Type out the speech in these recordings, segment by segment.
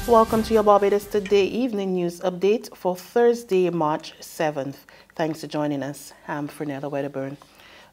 Welcome to your Barbados Today evening news update for Thursday, March 7th. Thanks for joining us. I'm Fernella Wedderburn.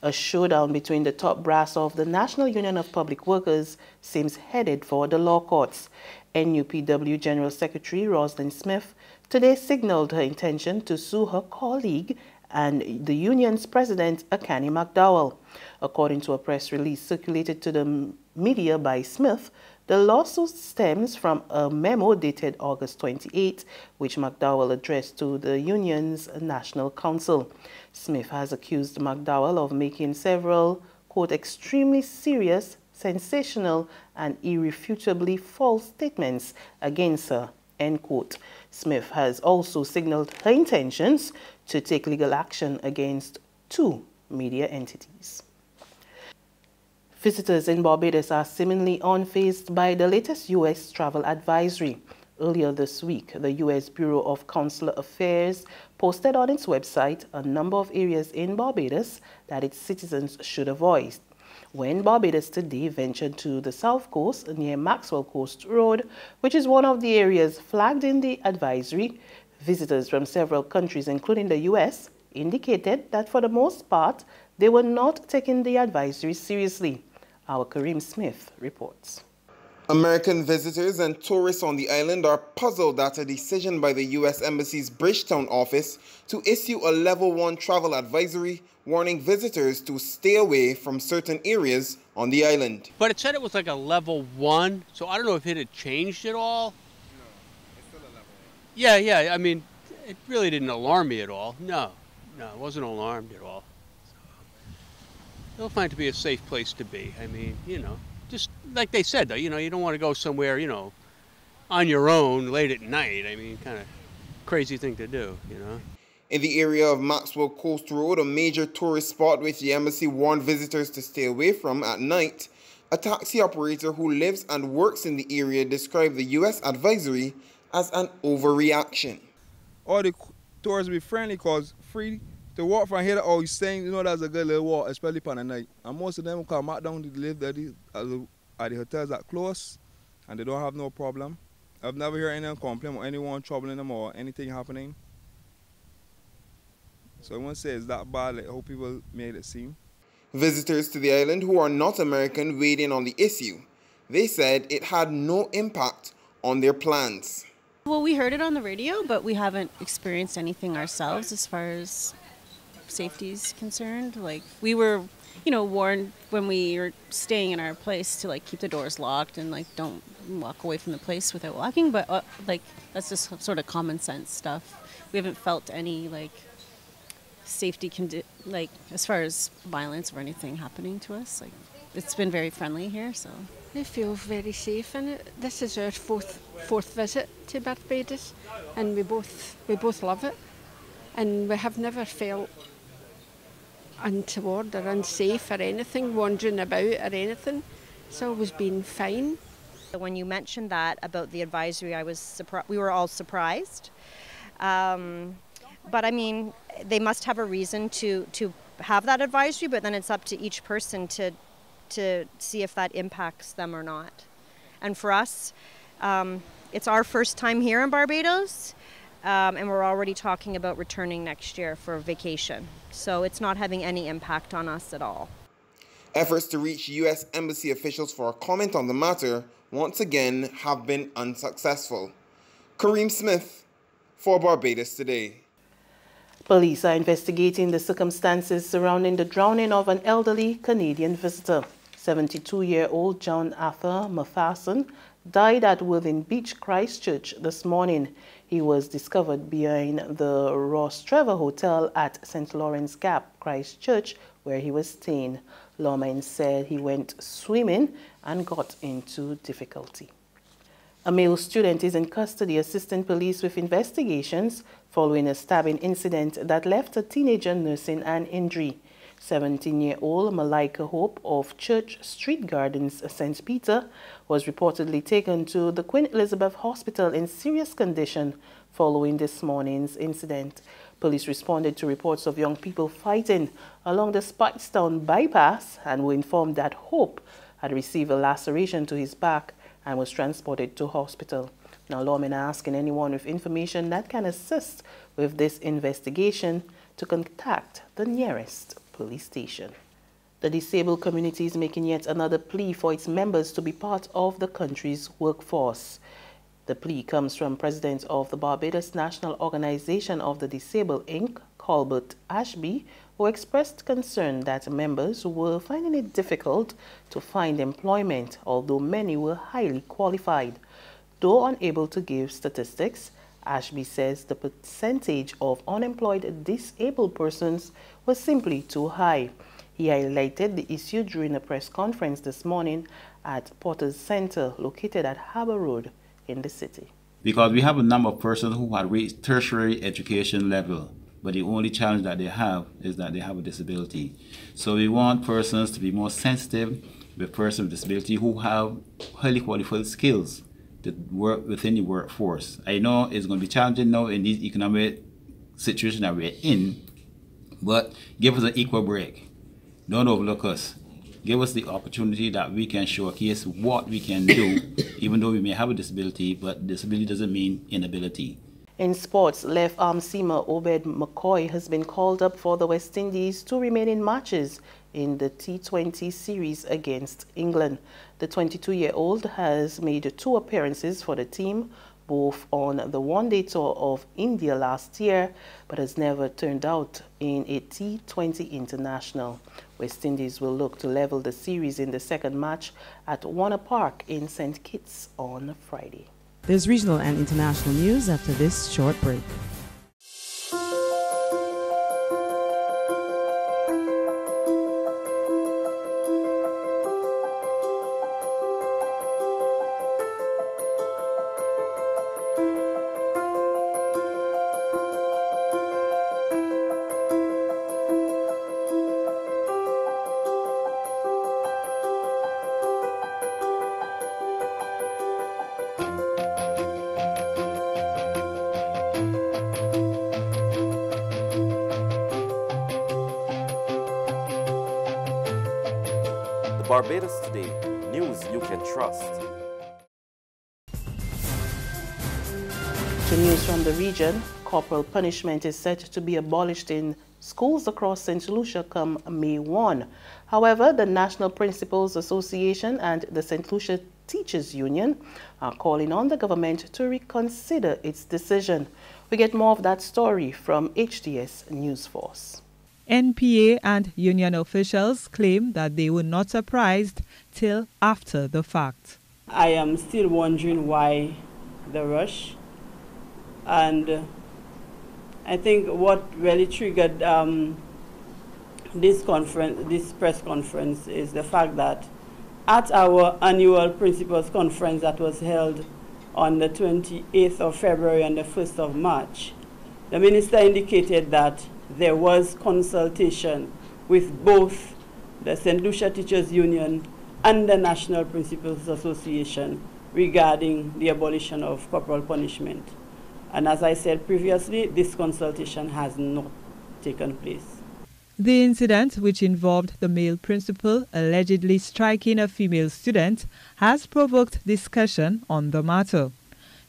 A showdown between the top brass of the National Union of Public Workers seems headed for the law courts. NUPW General Secretary Roslyn Smith today signaled her intention to sue her colleague and the union's president, Akani McDowell. According to a press release circulated to the media by Smith, the lawsuit stems from a memo dated August 28, which McDowell addressed to the union's National Council. Smith has accused McDowell of making several, quote, extremely serious, sensational, and irrefutably false statements against her, end quote. Smith has also signaled her intentions to take legal action against two media entities. Visitors in Barbados are seemingly unfazed by the latest U.S. travel advisory. Earlier this week, the U.S. Bureau of Consular Affairs posted on its website a number of areas in Barbados that its citizens should avoid. When Barbados Today ventured to the south coast near Maxwell Coast Road, which is one of the areas flagged in the advisory, visitors from several countries, including the U.S., indicated that for the most part, they were not taking the advisory seriously. Our Kareem Smith reports. American visitors and tourists on the island are puzzled at a decision by the U.S. Embassy's Bridgetown office to issue a Level 1 travel advisory warning visitors to stay away from certain areas on the island. But it said it was like a Level 1, so I don't know if it had changed at all. No, it's still a Level 1. Yeah, I mean, it really didn't alarm me at all. No, it wasn't alarmed at all. They'll find it to be a safe place to be. I mean, just like they said, though, you don't want to go somewhere, on your own late at night. I mean, kind of crazy thing to do, In the area of Maxwell Coast Road, a major tourist spot which the embassy warned visitors to stay away from at night, a taxi operator who lives and works in the area described the U.S. advisory as an overreaction. All the tourists be friendly because free to walk from here to all saying, that's a good little walk, especially on the night. And most of them come back down to live at the hotels that close, and they don't have no problem. I've never heard anyone complain or anyone troubling them or anything happening. So I won't say it's that bad like how people made it seem. Visitors to the island who are not American weighed in on the issue. They said it had no impact on their plans. Well, we heard it on the radio, but we haven't experienced anything ourselves as far as safety is concerned. Like, we were, warned when we were staying in our place to keep the doors locked and don't walk away from the place without locking. But that's just sort of common sense stuff. We haven't felt any safety as far as violence or anything happening to us. It's been very friendly here, so. I feel very safe in it. This is our fourth visit to Barbados, and we both love it, and we have never felt untoward or unsafe or anything, wandering about or anything. It's always been fine. When you mentioned that about the advisory, we were all surprised. But I mean, they must have a reason to have that advisory, but then it's up to each person to see if that impacts them or not. And for us, it's our first time here in Barbados, and we're already talking about returning next year for a vacation. So it's not having any impact on us at all. Efforts to reach U.S. Embassy officials for a comment on the matter once again have been unsuccessful. Kareem Smith for Barbados Today. Police are investigating the circumstances surrounding the drowning of an elderly Canadian visitor. 72-year-old John Arthur Matherson died at Worthing Beach, Christchurch this morning. He was discovered behind the Ross Trevor Hotel at St. Lawrence Gap, Christchurch, where he was staying. Lawmen said he went swimming and got into difficulty. A male student is in custody assisting police with investigations following a stabbing incident that left a teenager nursing an injury. 17-year-old Malika Hope of Church Street Gardens, St. Peter, was reportedly taken to the Queen Elizabeth Hospital in serious condition following this morning's incident. Police responded to reports of young people fighting along the Spikestown bypass and were informed that Hope had received a laceration to his back and was transported to hospital. Now, lawmen are asking anyone with information that can assist with this investigation to contact the nearest police station. The disabled community is making yet another plea for its members to be part of the country's workforce. The plea comes from President of the Barbados National Organization of the Disabled, Inc., Colbert Ashby, who expressed concern that members were finding it difficult to find employment, although many were highly qualified. Though unable to give statistics, Ashby says the percentage of unemployed disabled persons was simply too high. He highlighted the issue during a press conference this morning at Porter's Center, located at Harbour Road in the city. Because we have a number of persons who have reached tertiary education level, but the only challenge that they have is that they have a disability. So we want persons to be more sensitive with persons with disability who have highly qualified skills to work within the workforce. I know it's going to be challenging now in these economic situations that we're in, but give us an equal break. Don't overlook us. Give us the opportunity that we can showcase what we can do, even though we may have a disability, but disability doesn't mean inability. In sports, left arm seamer Obed McCoy has been called up for the West Indies to remain in matches in the T20 series against England. The 22-year-old has made 2 appearances for the team, both on the one-day tour of India last year, but has never turned out in a T20 international. West Indies will look to level the series in the second match at Warner Park in St. Kitts on Friday. There's regional and international news after this short break. Barbados Today, news you can trust. To news from the region, corporal punishment is set to be abolished in schools across St. Lucia come May 1. However, the National Principals Association and the St. Lucia Teachers Union are calling on the government to reconsider its decision. We get more of that story from HTS News Force. NPA and union officials claim that they were not surprised till after the fact. I am still wondering why the rush, and I think what really triggered this press conference is the fact that at our annual principals conference that was held on the 28th of February and the 1st of March, the minister indicated that there was consultation with both the St. Lucia Teachers Union and the National Principals Association regarding the abolition of corporal punishment. And as I said previously, this consultation has not taken place. The incident, which involved the male principal allegedly striking a female student, has provoked discussion on the matter.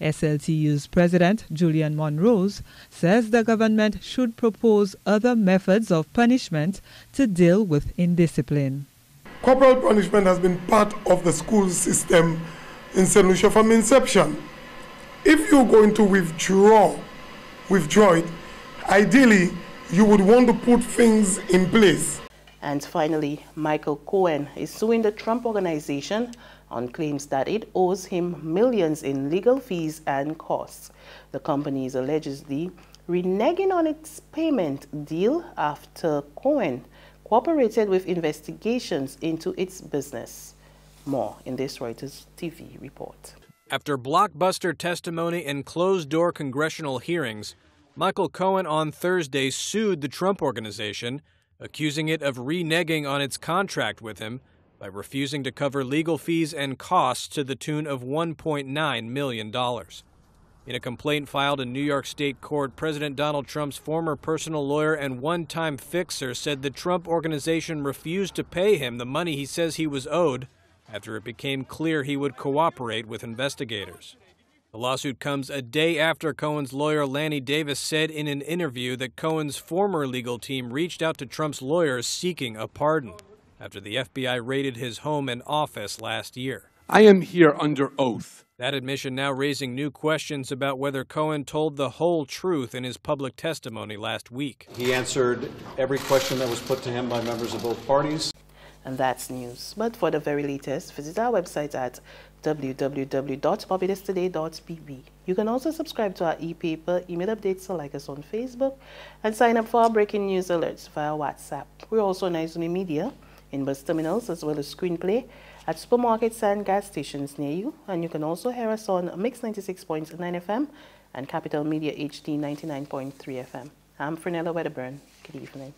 SLTU's President, Julian Monrose, says the government should propose other methods of punishment to deal with indiscipline. Corporal punishment has been part of the school system in St. Lucia from inception. If you're going to withdraw it, ideally you would want to put things in place. And finally, Michael Cohen is suing the Trump Organization on claims that it owes him millions in legal fees and costs. The company is allegedly reneging on its payment deal after Cohen cooperated with investigations into its business. More in this Reuters TV report. After blockbuster testimony in closed-door congressional hearings, Michael Cohen on Thursday sued the Trump Organization, accusing it of reneging on its contract with him by refusing to cover legal fees and costs to the tune of $1.9 million. In a complaint filed in New York State Court, President Donald Trump's former personal lawyer and one-time fixer said the Trump Organization refused to pay him the money he says he was owed after it became clear he would cooperate with investigators. The lawsuit comes a day after Cohen's lawyer Lanny Davis said in an interview that Cohen's former legal team reached out to Trump's lawyers seeking a pardon after the FBI raided his home and office last year. I am here under oath. That admission now raising new questions about whether Cohen told the whole truth in his public testimony last week. He answered every question that was put to him by members of both parties. And that's news. But for the very latest, visit our website at www.barbadostoday.bb. You can also subscribe to our e-paper, email updates, so like us on Facebook, and sign up for our breaking news alerts via WhatsApp. We're also on Izuni Media, in bus terminals, as well as screenplay at supermarkets and gas stations near you. And you can also hear us on Mix 96.9 FM and Capital Media HD 99.3 FM. I'm Fernella Wedderburn. Good evening.